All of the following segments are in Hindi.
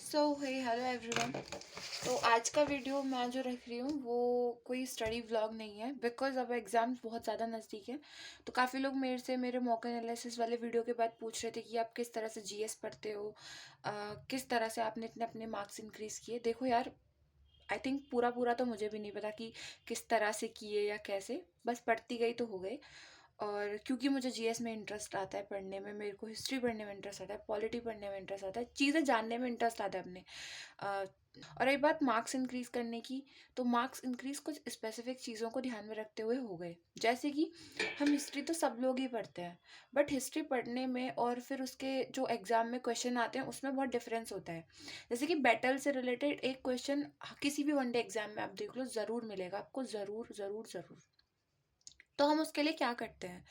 हे हेलो एवरीवन। तो आज का वीडियो मैं जो रख रही हूँ वो कोई स्टडी व्लॉग नहीं है, बिकॉज अब एग्जाम्स बहुत ज़्यादा नज़दीक है। तो काफ़ी लोग मेरे से मेरे मॉक एनालिसिस वाले वीडियो के बाद पूछ रहे थे कि आप किस तरह से जीएस पढ़ते हो, किस तरह से आपने इतने अपने मार्क्स इंक्रीज़ किए। देखो यार, आई थिंक पूरा पूरा तो मुझे भी नहीं पता कि किस तरह से किए या कैसे, बस पढ़ती गई तो हो गई। और क्योंकि मुझे जीएस में इंटरेस्ट आता है पढ़ने में, मेरे को हिस्ट्री पढ़ने में इंटरेस्ट आता है, पॉलिटी पढ़ने में इंटरेस्ट आता है, चीज़ें जानने में इंटरेस्ट आता है अपने। अ, और एक बात मार्क्स इंक्रीज करने की, तो मार्क्स इंक्रीज कुछ स्पेसिफिक चीज़ों को ध्यान में रखते हुए हो गए। जैसे कि हम हिस्ट्री तो सब लोग ही पढ़ते हैं, बट हिस्ट्री पढ़ने में और फिर उसके जो एग्जाम में क्वेश्चन आते हैं उसमें बहुत डिफरेंस होता है। जैसे कि बैटल से रिलेटेड एक क्वेश्चन किसी भी वनडे एग्जाम में आप देख लो, ज़रूर मिलेगा आपको, ज़रूर ज़रूर ज़रूर। तो हम उसके लिए क्या करते हैं?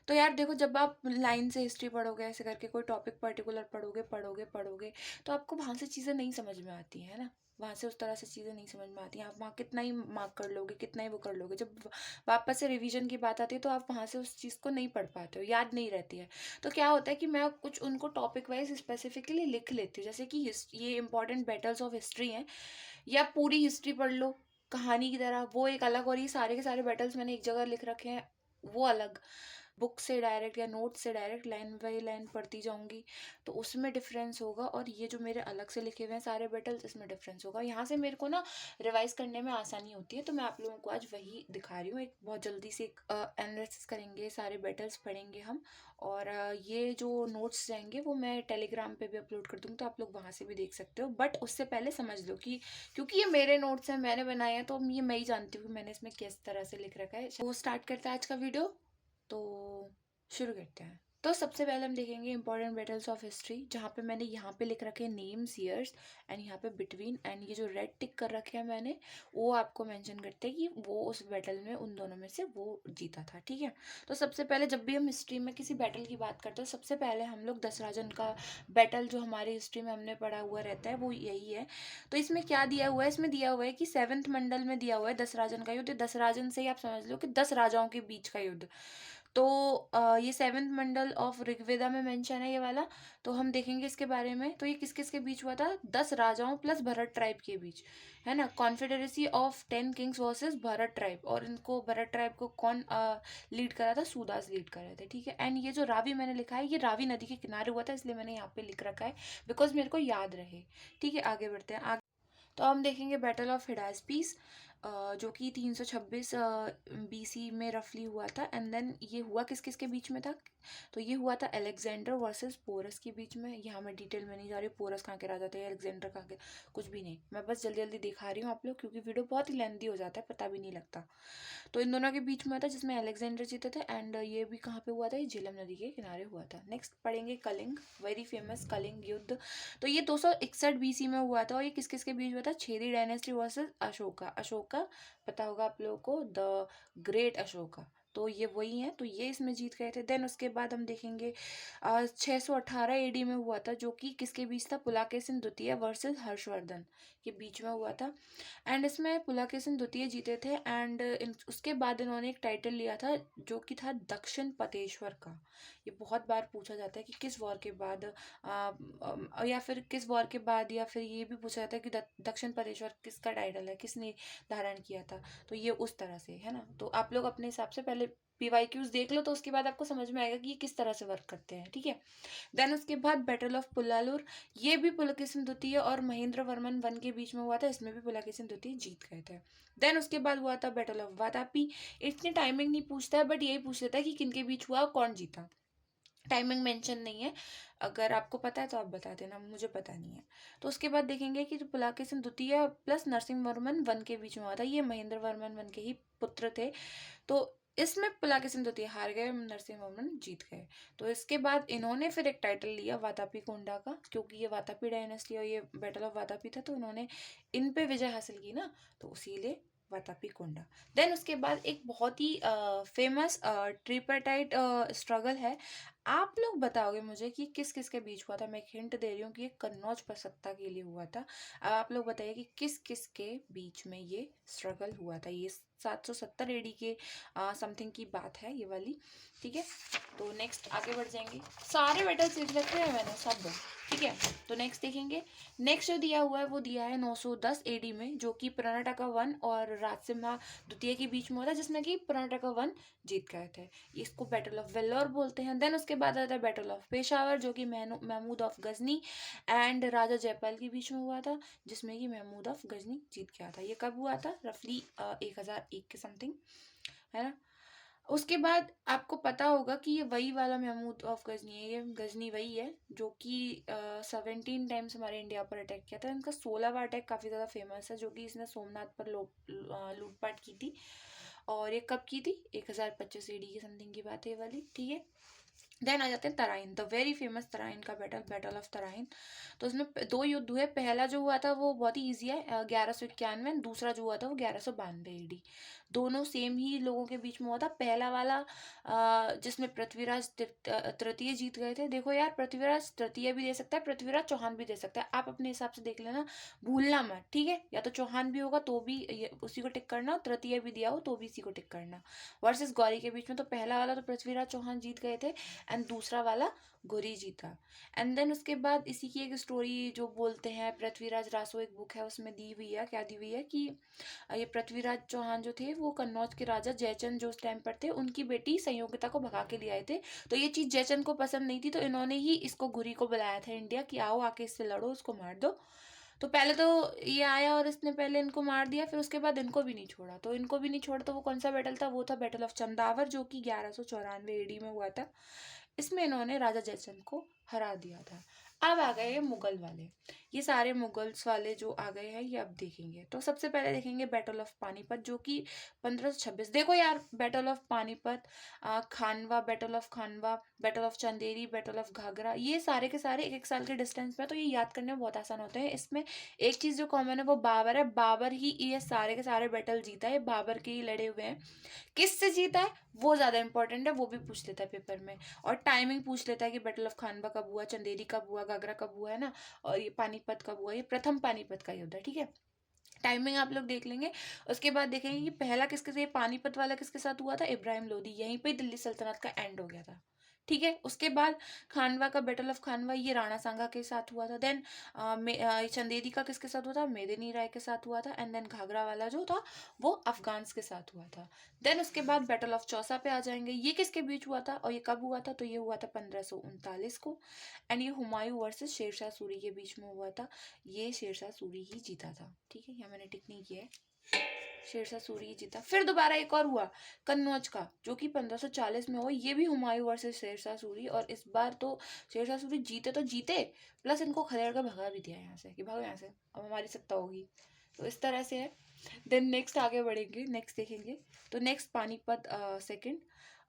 तो यार देखो, जब आप लाइन से हिस्ट्री पढ़ोगे, ऐसे करके कोई टॉपिक पर्टिकुलर पढ़ोगे पढ़ोगे पढ़ोगे, तो आपको वहाँ से चीज़ें नहीं समझ में आती है ना। वहाँ से उस तरह से चीज़ें नहीं समझ में आती हैं। आप वहाँ कितना ही मार्क कर लोगे, कितना ही वो कर लोगे, जब वापस से रिवीजन की बात आती है तो आप वहाँ से उस चीज़ को नहीं पढ़ पाते हो, याद नहीं रहती है। तो क्या होता है कि मैं कुछ उनको टॉपिक वाइज स्पेसिफिकली लिख लेती हूँ। जैसे कि ये इंपॉर्टेंट बैटल्स ऑफ हिस्ट्री हैं, या पूरी हिस्ट्री पढ़ लो कहानी की तरह, वो एक अलग। और ये सारे के सारे बैटल्स मैंने एक जगह लिख रखे हैं, वो अलग। बुक से डायरेक्ट या नोट से डायरेक्ट लाइन बाई लाइन पढ़ती जाऊंगी, तो उसमें डिफरेंस होगा। और ये जो मेरे अलग से लिखे हुए हैं सारे बैटल्स, इसमें डिफरेंस होगा। यहाँ से मेरे को ना रिवाइज करने में आसानी होती है। तो मैं आप लोगों को आज वही दिखा रही हूँ। एक बहुत जल्दी से एक एनालिसिस करेंगे, सारे बैटल्स पढ़ेंगे हम। और ये जो नोट्स जाएंगे वो मैं टेलीग्राम पे भी अपलोड कर दूँगी, तो आप लोग वहाँ से भी देख सकते हो। बट उससे पहले समझ लो कि क्योंकि ये मेरे नोट्स हैं, मैंने बनाए हैं, तो ये मैं ही जानती हूँ कि मैंने इसमें किस तरह से लिख रखा है। वो स्टार्ट करते हैं आज का वीडियो। तो शुरू करते हैं। तो सबसे पहले हम देखेंगे इंपॉर्टेंट बैटल्स ऑफ हिस्ट्री, जहाँ पे मैंने यहाँ पे लिख रखे हैं नेम्स, ईयर्स, एंड यहाँ पे बिटवीन, एंड ये जो रेड टिक कर रखे हैं मैंने, वो आपको मेंशन करते हैं कि वो उस बैटल में उन दोनों में से वो जीता था। ठीक है। तो सबसे पहले जब भी हम हिस्ट्री में किसी बैटल की बात करते हैं, सबसे पहले हम लोग दसराजन का बैटल, जो हमारी हिस्ट्री में हमने पढ़ा हुआ रहता है, वो यही है। तो इसमें क्या दिया हुआ है? इसमें दिया हुआ है कि 7th मंडल में दिया हुआ है दसराजन का युद्ध। दसराजन से ही आप समझ लो कि 10 राजाओं के बीच का युद्ध। तो ये 7th मंडल ऑफ ऋग्वेदा में मेंशन है ये वाला। तो हम देखेंगे इसके बारे में। तो ये किस किस के बीच हुआ था? 10 राजाओं प्लस भरत ट्राइब के बीच, है ना। Confederacy of 10 Kings versus Bharat tribe. और इनको भरत ट्राइब को कौन लीड करा था? सूदास लीड कर रहे थे। ठीक है। एंड ये जो रावी मैंने लिखा है, ये रावी नदी के किनारे हुआ था, इसलिए मैंने यहाँ पे लिख रखा है, बिकॉज मेरे को याद रहे। ठीक है, आगे बढ़ते हैं। तो हम देखेंगे बैटल ऑफ हिडास्पीस, जो कि 326 बीसी में रफली हुआ था। एंड देन ये हुआ किस किस के बीच में था? तो ये हुआ था अलेक्जेंडर वर्सेस पोरस के बीच में। यहाँ मैं डिटेल में नहीं जा रही, पोरस कहाँ के राजा थे, अलेक्जेंडर कहाँ के, कुछ भी नहीं। मैं बस जल्दी जल्दी दिखा रही हूँ आप लोग, क्योंकि वीडियो बहुत ही लेंथी हो जाता है, पता भी नहीं लगता। तो इन दोनों के बीच में था, जिसमें अलेक्जेंडर जीते थे। एंड ये भी कहाँ पे हुआ था? ये झेलम नदी के किनारे हुआ था। नेक्स्ट पढ़ेंगे कलिंग, वेरी फेमस कलिंग युद्ध। तो ये 261 बीसी में हुआ था। और ये किस किस के बीच हुआ था? Chedi dynasty versus Ashoka. अशोका पता होगा आप लोगों को, द ग्रेट अशोका। तो ये वही है, तो ये इसमें जीत गए थे। देन उसके बाद हम देखेंगे 618 एडी में हुआ था, जो कि किसके बीच था? पुलाकेशिन द्वितीय वर्सेस हर्षवर्धन के बीच में हुआ था। एंड इसमें पुलाकेशिन द्वितीय जीते थे। एंड उसके बाद इन्होंने एक टाइटल लिया था, जो कि था दक्षिण पतेश्वर का। ये बहुत बार पूछा जाता है कि किस वॉर के बाद, या फिर किस वॉर के बाद, या फिर ये भी पूछा जाता है कि दक्षिण पतेश्वर किसका टाइटल है, किसने धारण किया था। तो ये उस तरह से है ना। तो आप लोग अपने हिसाब से पहले पीवाईक्यूज देख लो, तो उसके बाद आपको समझ में आएगा कि ये किस तरह से वर्क करते हैं। ठीक है। देन उसके बाद बैटल ऑफ पुल्लालुर, ये भी पुलकेशिन द्वितीय और महेंद्र वर्मन वन के बीच में हुआ था। इसमें भी पुलकेशिन द्वितीय जीत गए थे। देन उसके बाद हुआ था बैटल ऑफ वातापी। इतनी टाइमिंग नहीं पूछता है, बट यही पूछ लेता है कि किनके बीच हुआ, कौन जीता। टाइमिंग मेंशन नहीं है। अगर आपको पता है तो आप बता देना, मुझे पता नहीं है। तो उसके बाद देखेंगे कि जो पुलकेशिन द्वितीय प्लस नरसिंह वर्मन वन के बीच में हुआ था, ये महेंद्र वर्मन वन के ही पुत्र थे। तो इसमें पुलकेशिन द्वितीय हार गए, नरसिंह वर्मन जीत गए। तो इसके बाद इन्होंने फिर एक टाइटल लिया वातापी कोंडा का, क्योंकि ये वातापी डायनेस्टी और ये बैटल ऑफ वातापी था, तो इन्होंने इन पे विजय हासिल की ना, तो इसीलिए वातापी कोंडा। देन उसके बाद एक बहुत ही फेमस ट्रिपाटाइट स्ट्रगल है, आप लोग बताओगे मुझे कि किस किस के बीच हुआ था। मैं एक हिंट दे रही हूँ कि ये कन्नौज पर सत्ता के लिए हुआ था। अब आप लोग बताइए कि किस किस के बीच में ये स्ट्रगल हुआ था। ये 770 एडी के समथिंग की बात है ये वाली, ठीक है। तो नेक्स्ट आगे बढ़ जाएंगे। सारे बैटल्स लिख रखे हैं मैंने सब, ठीक है। तो नेक्स्ट देखेंगे। नेक्स्ट जो दिया हुआ है वो दिया है 910 एडी में, जो कि कर्नाटका वन और राजसिम्हा द्वितीय के बीच में हुआ था, जिसमें कि कर्नाटका वन जीत गए थे। इसको बैटल ऑफ वेल्लोर बोलते हैं। देन उसके बाद आता है बैटल ऑफ पेशावर, जो कि महमूद ऑफ गजनी एंड राजा जयपाल के बीच में हुआ था, जिसमें कि महमूद ऑफ गजनी जीत गया था। ये कब हुआ था? रफली 1001 के समथिंग, है ना। उसके बाद आपको पता होगा कि ये वही वाला महमूद ऑफ गजनी है। ये गजनी वही है जो कि 17 टाइम्स हमारे इंडिया पर अटैक किया था। इनका 16वां अटैक काफ़ी ज़्यादा फेमस है, जो कि इसने सोमनाथ पर लूटपाट की थी। और ये कब की थी? 1025 एडी की समथिंग की बात है ये वाली, ठीक है। देन आ जाते हैं Tarain, the very famous Tarain का बैटल, बैटल ऑफ तराइन। तो उसमें दो युद्ध हुए। पहला जो हुआ था वो बहुत ही ईजी है, 1191। दूसरा जो हुआ था वो 1192 एडी। दोनों सेम ही लोगों के बीच में हुआ था। पहला वाला जिसमें पृथ्वीराज तृतीय जीत गए थे। देखो यार, पृथ्वीराज तृतीय भी दे सकता है, पृथ्वीराज चौहान भी दे सकता है, आप अपने हिसाब से देख लेना, भूलना मत, ठीक है। या तो चौहान भी होगा तो भी उसी को टिक करना, तृतीय भी दिया हो तो भी इसी को टिक करना। वर्सेस गौरी के बीच में तो पहला वाला तो पृथ्वीराज चौहान जीत गए थे एंड दूसरा वाला गोरी जीता। एंड देन उसके बाद इसी की एक स्टोरी जो बोलते हैं पृथ्वीराज रासो, एक बुक है उसमें दी हुई है। क्या दी हुई है कि ये पृथ्वीराज चौहान जो थे वो कन्नौज के राजा जयचंद जो उस टाइम पर थे, उनकी बेटी संयोगिता को भगा के ले आए थे। तो ये चीज जयचंद को पसंद नहीं थी, तो इन्होंने ही इसको घुरी को बुलाया था इंडिया कि आओ आके इससे लड़ो, उसको मार दो। तो पहले तो ये आया और इसने पहले इनको मार दिया, फिर उसके बाद इनको भी नहीं छोड़ा। तो इनको भी नहीं छोड़ा तो वो कौन सा बैटल था? वो था बैटल ऑफ चंदावर, जो कि 1194 एडी में हुआ था। इसमें इन्होंने राजा जयचंद को हरा दिया था। अब आ गए मुगल वाले। ये सारे मुगल्स वाले जो आ गए हैं ये अब देखेंगे। तो सबसे पहले देखेंगे बैटल ऑफ पानीपत, जो कि 1526। देखो यार, battle of Panipat, Khanwa, battle of Khanwa, battle of Chanderi, battle of Ghaghra, ये सारे के सारे एक एक साल के डिस्टेंस पे, तो ये याद करने में बहुत आसान होते हैं। इसमें एक चीज जो कॉमन है वो बाबर है। बाबर ही ये सारे के सारे बैटल जीता है, बाबर के ही लड़े हुए हैं। किससे जीता है वो ज्यादा इंपॉर्टेंट है, वो भी पूछ लेता है पेपर में। और टाइमिंग पूछ लेता है कि बैटल ऑफ खानवा कब हुआ, चंदेरी कब हुआ, घाघरा कब हुआ, है ना। और ये पानीपत कब हुआ, ये प्रथम पानीपत का युद्ध है, ठीक है। टाइमिंग आप लोग देख लेंगे। उसके बाद देखेंगे कि पहला किसके साथ, पानीपत वाला किसके साथ हुआ था? इब्राहिम लोदी। यहीं पे दिल्ली सल्तनत का एंड हो गया था, ठीक है। उसके बाद खानवा का, बैटल ऑफ खानवा, ये राणा सांगा के साथ हुआ था। देन चंदेरी का किसके साथ हुआ था? मेदिनी राय के साथ हुआ था। एंड देन घाघरा वाला जो था वो अफगान्स के साथ हुआ था। देन उसके बाद बैटल ऑफ चौसा पे आ जाएंगे। ये किसके बीच हुआ था और ये कब हुआ था? तो ये हुआ था 1539 को। एंड ये हुमायूं वर्सेस शेरशाह सूरी के बीच में हुआ था। ये शेरशाह सूरी ही जीता था, ठीक है। यहाँ मैंने टिक नहीं किया है, शेरशाह सूरी ही जीता। फिर दोबारा एक और हुआ कन्नौज का, जो कि 1540 में हुआ। ये भी हुमायूं वर्सेस शेरशाह सूरी, और इस बार तो शेरशाह सूरी जीते तो जीते, प्लस इनको खदेड़ कर भगा भी दिया यहाँ से कि भागो यहाँ से, अब हमारी सत्ता होगी। तो इस तरह से है। देन नेक्स्ट आगे बढ़ेंगे, नेक्स्ट देखेंगे। तो नेक्स्ट पानीपत सेकंड।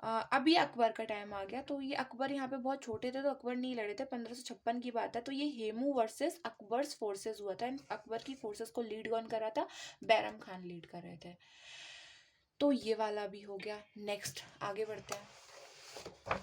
अभी अकबर का टाइम आ गया। तो ये अकबर यहाँ पे बहुत छोटे थे तो अकबर नहीं लड़े थे, 1556 की बात है। तो ये हेमू वर्सेस अकबर्स फोर्सेस हुआ था। एंड अकबर की फोर्सेस को लीड कौन कर रहा था? बैरम खान लीड कर रहे थे। तो ये वाला भी हो गया। नेक्स्ट आगे बढ़ते हैं।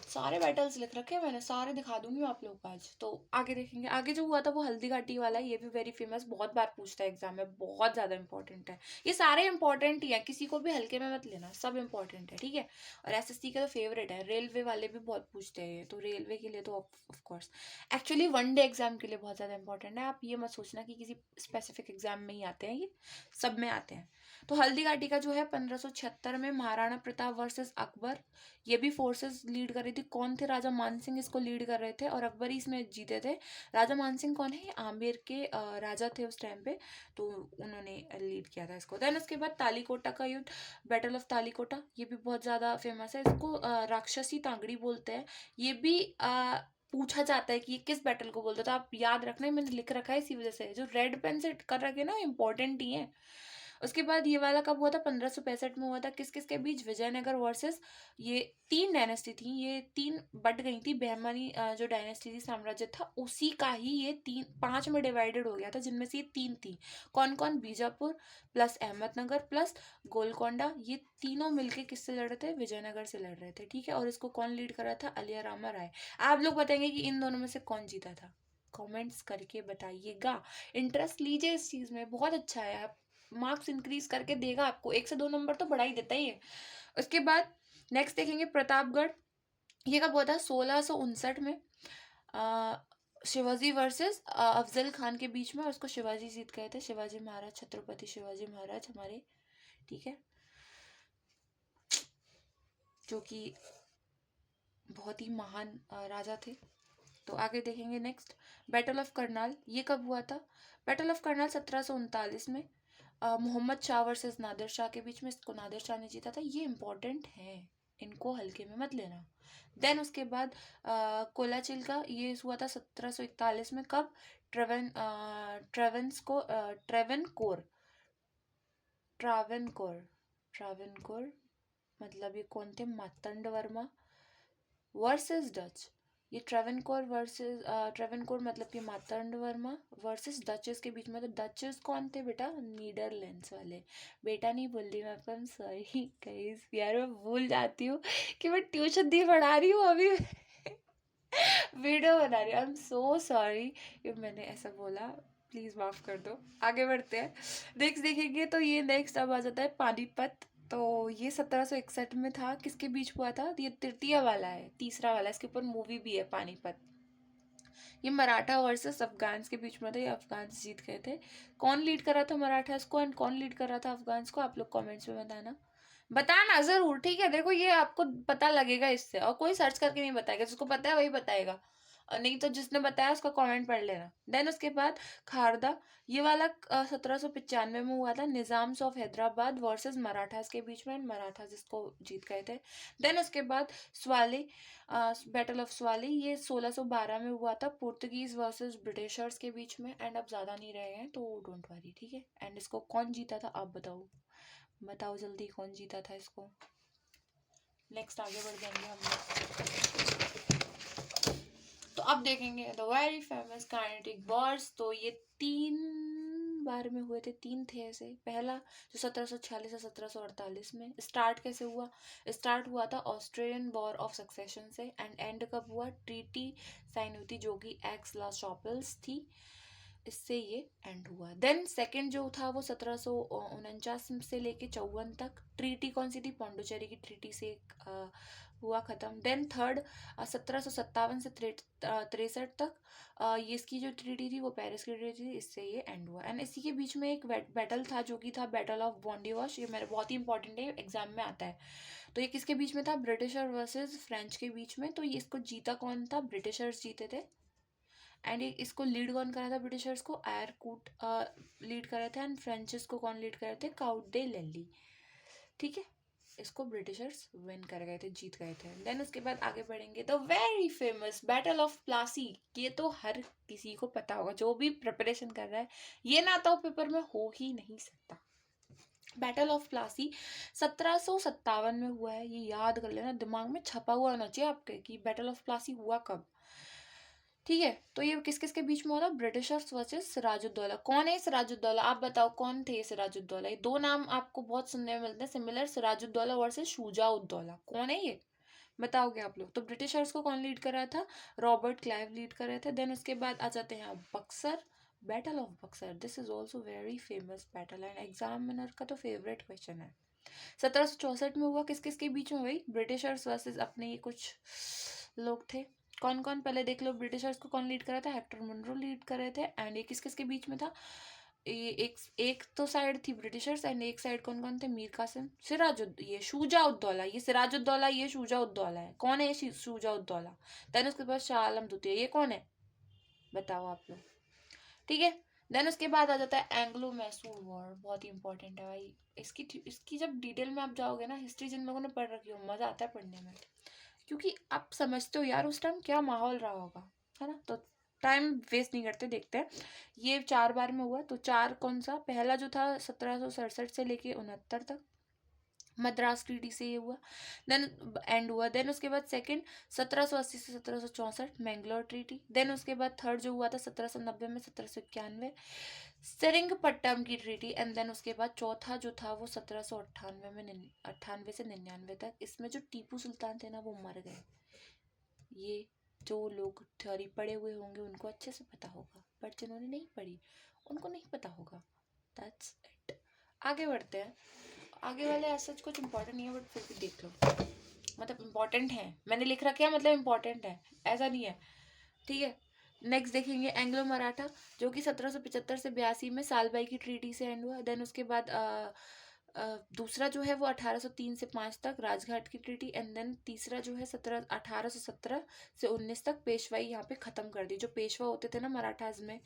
सारे बैटल्स लिख रखे हैं मैंने, सारे दिखा दूंगी मैं आप लोग को आज। तो आगे देखेंगे। आगे जो हुआ था वो हल्दी घाटी वाला है। ये भी वेरी फेमस, बहुत बार पूछता है एग्जाम में, बहुत ज्यादा इंपॉर्टेंट है। ये सारे इंपॉर्टेंट ही है, किसी को भी हल्के में मत लेना, सब इंपॉर्टेंट है, ठीक है। और एसएससी का तो फेवरेट है। रेलवे वाले भी बहुत पूछते हैं, तो रेलवे के लिए तो of course actually one day exam के लिए बहुत ज्यादा इंपॉर्टेंट है। आप ये मत सोचना कि किसी स्पेसिफिक एग्जाम में ही आते हैं, ये सब में आते हैं। तो हल्दी घाटी का जो है 1576 में महाराणा प्रताप वर्सेस अकबर, ये भी फोर्सेस लीड कर रही थी। कौन थे? राजा मानसिंह इसको लीड कर रहे थे और अकबर ही इसमें जीते थे। राजा मानसिंह कौन है? आमेर के राजा थे उस टाइम पे, तो उन्होंने लीड किया था इसको। देन उसके बाद तालीकोटा का युद्ध, बैटल ऑफ तालीकोटा, ये भी बहुत ज्यादा फेमस है। इसको राक्षसी तांगड़ी बोलते हैं। ये भी पूछा जाता है कि ये किस बैटल को बोलते, तो आप याद रखना, मैंने लिख रखा है इसी वजह से। जो रेड पेन से कर रखे ना इंपॉर्टेंट ही है। उसके बाद ये वाला कब हुआ था, 1565 में हुआ था। किस किस के बीच, विजयनगर वर्सेस, ये 3 डायनेस्टी थी, ये 3 बट गई थी। बहमनी जो डायनेस्टी थी, साम्राज्य था, उसी का ही ये 5 में डिवाइडेड हो गया था, जिनमें से ये 3 थी। कौन कौन, बीजापुर प्लस अहमदनगर प्लस गोलकोंडा, ये तीनों मिलके किससे लड़ रहे थे, विजयनगर से लड़ रहे थे, ठीक है। और इसको कौन लीड कर रहा था, अलिया रामा राय। आप लोग बताएंगे कि इन दोनों में से कौन जीता था, कमेंट्स करके बताइएगा। इंटरेस्ट लीजिए इस चीज में, बहुत अच्छा है। आप मार्क्स इंक्रीज करके देगा आपको, 1 से 2 नंबर तो बढ़ा ही देता ही है। उसके बाद नेक्स्ट देखेंगे प्रतापगढ़। ये कब हुआ था, 1659 में। शिवाजी वर्सेस अफजल खान के बीच में, और उसको शिवाजी जीत गए थे, शिवाजी महाराज, छत्रपति शिवाजी महाराज हमारे, ठीक है, जो कि बहुत ही महान राजा थे। तो आगे देखेंगे नेक्स्ट, बैटल ऑफ करनाल। ये कब हुआ था, बैटल ऑफ करनाल 1739 में। मोहम्मद शाह वर्सेस नादिर शाह के बीच में, इसको नादिर शाह ने जीता था। ये इंपॉर्टेंट है, इनको हल्के में मत लेना। देन उसके बाद कोलाचिल का ये हुआ था 1741 में। कब, ट्रावेनकोर मतलब ये कौन थे, मार्तंड वर्मा वर्सेस डच। ये ट्रेवेनकोर मतलब कि मार्तंड वर्मा वर्सेस डचेस के बीच में। तो डचेस कौन थे बेटा, नीदरलैंड्स वाले। बेटा नहीं बोल रही मैं आपको, सॉरी गाइस, यार मैं भूल जाती हूँ कि मैं ट्यूशन दी पढ़ा रही हूँ अभी वीडियो बना रही हूँ। आई एम सो सॉरी कि मैंने ऐसा बोला, प्लीज माफ कर दो। आगे बढ़ते हैं, नेक्स्ट देखेंगे तो ये नेक्स्ट अब आ जाता है पानीपत। तो ये 1761 में था, किसके बीच हुआ था, ये तृतीय वाला है, तीसरा वाला, इसके ऊपर मूवी भी है पानीपत। ये मराठा वर्सेस अफगान्स के बीच में था, ये अफगान्स जीत गए थे। कौन लीड कर रहा था मराठास को एंड कौन लीड कर रहा था अफगान्स को, आप लोग कमेंट्स में बताना जरूर, ठीक है। देखो ये आपको पता लगेगा इससे, और कोई सर्च करके नहीं बताएगा, जिसको पता है वही बताएगा, और नहीं तो जिसने बताया उसका कमेंट पढ़ लेना। देन उसके बाद खारदा, ये वाला 1795 में हुआ था, Nizams of Hyderabad versus Marathas के बीच में, मराठास इसको जीत गए थे। देन उसके बाद स्वाली, बैटल ऑफ स्वाली, ये 1612 में हुआ था, पुर्तगीज वर्सेस ब्रिटिशर्स के बीच में। एंड अब ज्यादा नहीं रहे हैं तो डोंट वरी, ठीक है। एंड इसको कौन जीता था, आप बताओ जल्दी, कौन जीता था इसको। नेक्स्ट आगे बढ़ जाएंगे हम लोग, तो अब देखेंगे the very famous kinetic Wars. तो ये 3 बार में हुए थे, 3 थे ऐसे। पहला जो 1746 से 1748 में, स्टार्ट कैसे हुआ, स्टार्ट हुआ था ऑस्ट्रेलियन वॉर ऑफ सक्सेशन से, एंड एंड कब हुआ, ट्रीटी साइन हुई थी जो कि एक्स ला शॉपल्स थी, इससे ये एंड हुआ। देन सेकंड जो था वो 1749 से लेके 54 तक, ट्रीटी कौन सी थी, पौंडुचेरी की ट्रीटी से हुआ खत्म। देन थर्ड 1757 से 63 तक, ये इसकी जो ट्रीटी थी वो पेरिस की ट्रीटी थी, इससे ये एंड हुआ। एंड इसी के बीच में एक बैटल था जो कि था बैटल ऑफ बॉन्डिवॉश, ये मेरे बहुत ही इंपॉर्टेंट है, एग्जाम में आता है। तो ये किसके बीच में था, ब्रिटिशर वर्सेस फ्रेंच के बीच में। तो ये इसको जीता कौन था, ब्रिटिशर्स जीते थे। एंड इसको लीड कौन करा था, ब्रिटिशर्स को एयरकूट लीड करे थे, एंड फ्रेंचेस को कौन लीड करे थे, काउट दे लेली, ठीक है। इसको ब्रिटिशर्स विन कर गए थे, जीत गए थे। देन उसके बाद आगे बढ़ेंगे, the very famous battle of Plassey. ये तो हर किसी को पता होगा, जो भी प्रिपरेशन कर रहा है, ये ना तो पेपर में हो ही नहीं सकता। बैटल ऑफ प्लासी 1757 में हुआ है, ये याद कर लेना, दिमाग में छपा हुआ होना चाहिए आपके कि बैटल ऑफ प्लासी हुआ कब, ठीक है। तो ये किस किस के बीच में हुआ था, ब्रिटिशर्स वर्सेस सिराजुद्दौला। कौन है सिराजुद्दौला, आप बताओ कौन थे सिराजुद्दौला। ये 2 नाम आपको बहुत सुनने में मिलते हैं सिमिलर, सिराजुद्दौला वर्सेस शुजाउद्दौला। कौन है ये, बताओगे आप लोग। तो ब्रिटिशर्स को कौन लीड कर रहा था, रॉबर्ट क्लाइव लीड कर रहे थे। देन उसके बाद आ जाते हैं Buxar, battle of Buxar. This is also very famous battle and examiner का तो फेवरेट क्वेश्चन है। 1764 में हुआ, किस किस के बीच में हुई, ब्रिटिशर्स वर्सेस अपने ये कुछ लोग थे। कौन कौन, पहले देख लो, ब्रिटिशर्स को कौन लीड कर रहा था, हेक्टर मुनरो लीड कर रहे थे। एंड ये किस किस के बीच में था, ये एक तो साइड थी ब्रिटिशर्स, एंड एक साइड कौन कौन थे, मीर कासिम, ये शुजाउद्दौला, ये सिराजुद्दौला, ये शुजाउद्दौला है। कौन है ये शुजाउद्दौला। देन उसके बाद शाह आलम द्वितीय, ये कौन है, बताओ आप लोग, ठीक है। देन उसके बाद आ जाता है एंग्लो मैसूर वॉर, बहुत ही इंपॉर्टेंट है भाई। इसकी जब डिटेल में आप जाओगे ना, हिस्ट्री जिन लोगों ने पढ़ रखी हो, मजा आता है पढ़ने में, क्योंकि आप समझते हो यार उस टाइम क्या माहौल रहा होगा, है ना। तो टाइम वेस्ट नहीं करते, देखते हैं। ये 4 बार में हुआ, तो 4 कौन सा, पहला जो था 1767 से लेके 69 तक मद्रास ट्रीटी से ये हुआ, देन एंड हुआ। देन उसके बाद सेकंड 1780 से 1764 मैंगलोर ट्रीटी। देन उसके बाद थर्ड जो हुआ था 1790 में 1791 सेरिंगपट्टम की ट्रीटी। एंड देन उसके बाद चौथा जो था वो 1798 में 98 से 99 तक। इसमें जो टीपू सुल्तान थे ना वो मर गए। ये जो लोग थ्योरी पढ़े हुए होंगे उनको अच्छे से पता होगा, बट जिन्होंने नहीं पढ़ी उनको नहीं पता होगा। That's it. आगे बढ़ते हैं। आगे वाले ऐसा कुछ इम्पोर्टेंट नहीं है, बट फिर भी देख लो, मतलब इम्पोर्टेंट है, मैंने लिख रखा है मतलब इम्पोर्टेंट है, ऐसा नहीं है, ठीक है। नेक्स्ट देखेंगे एंग्लो मराठा, जो कि 1775 से 82 में सालबाई की ट्रीटी से एंड हुआ। देन उसके बाद दूसरा जो है वो 1803 से 5 तक राजघाट की ट्रीटी। एंड देन तीसरा जो है 1817 से 19 तक पेशवाई यहाँ पे ख़त्म कर दी। जो पेशवा होते थे ना मराठाज में,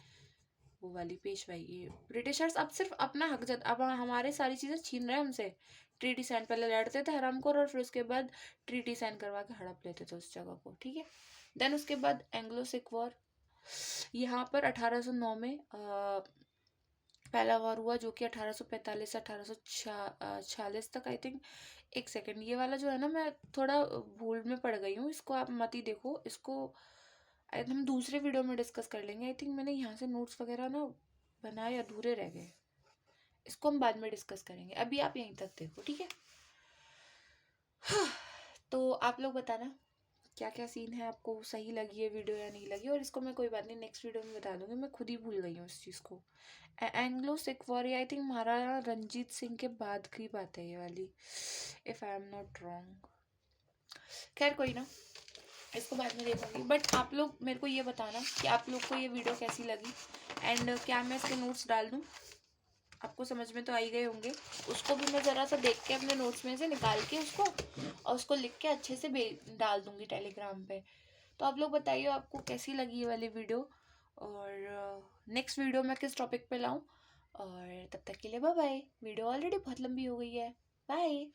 वो वाली पेशवाई। ये ब्रिटिशर्स अब सिर्फ अपना हक जत, अब हमारे सारी चीज़ें छीन रहे हैं हमसे। ट्रीटी साइन पहले लड़ते थे हरामखोर, और फिर उसके बाद ट्रीटी साइन करवा के हड़प लेते थे उस जगह को, ठीक है। देन उसके बाद एंग्लो सिख वॉर, यहाँ पर 1809 में पहला वॉर हुआ, जो कि 1845 से 1846 तक, आई थिंक। एक सेकेंड, ये वाला जो है ना मैं थोड़ा भूल में पड़ गई हूँ, इसको आप मत ही देखो, इसको हम दूसरे वीडियो में डिस्कस कर लेंगे। आई थिंक मैंने यहाँ से नोट्स वगैरह ना बनाए, अधूरे रह गए, इसको हम बाद में डिस्कस करेंगे, अभी आप यहीं तक देखो, ठीक है। तो आप लोग बताना क्या क्या सीन है, आपको सही लगी है वीडियो या नहीं लगी। और इसको मैं कोई बात नहीं नेक्स्ट वीडियो में बता दूंगी, मैं खुद ही भूल गई हूँ इस चीज़ को। Anglo Sikh war, I think Maharana Ranjit Singh के बाद की बात है ये वाली, if I am not wrong. खैर कोई ना, इसको बाद में देखूंगी। बट आप लोग मेरे को ये बताना कि आप लोग को ये वीडियो कैसी लगी, एंड क्या मैं इसके नोट्स डाल दूँ। आपको समझ में तो आ ही गए होंगे। उसको भी मैं ज़रा सा देख के अपने नोट्स में से निकाल के उसको, और उसको लिख के अच्छे से डाल दूँगी टेलीग्राम पे। तो आप लोग बताइए आपको कैसी लगी ये वाली वीडियो, और नेक्स्ट वीडियो मैं किस टॉपिक पे लाऊं। और तब तक के लिए बाय बाय। वीडियो ऑलरेडी बहुत लंबी हो गई है। बाय।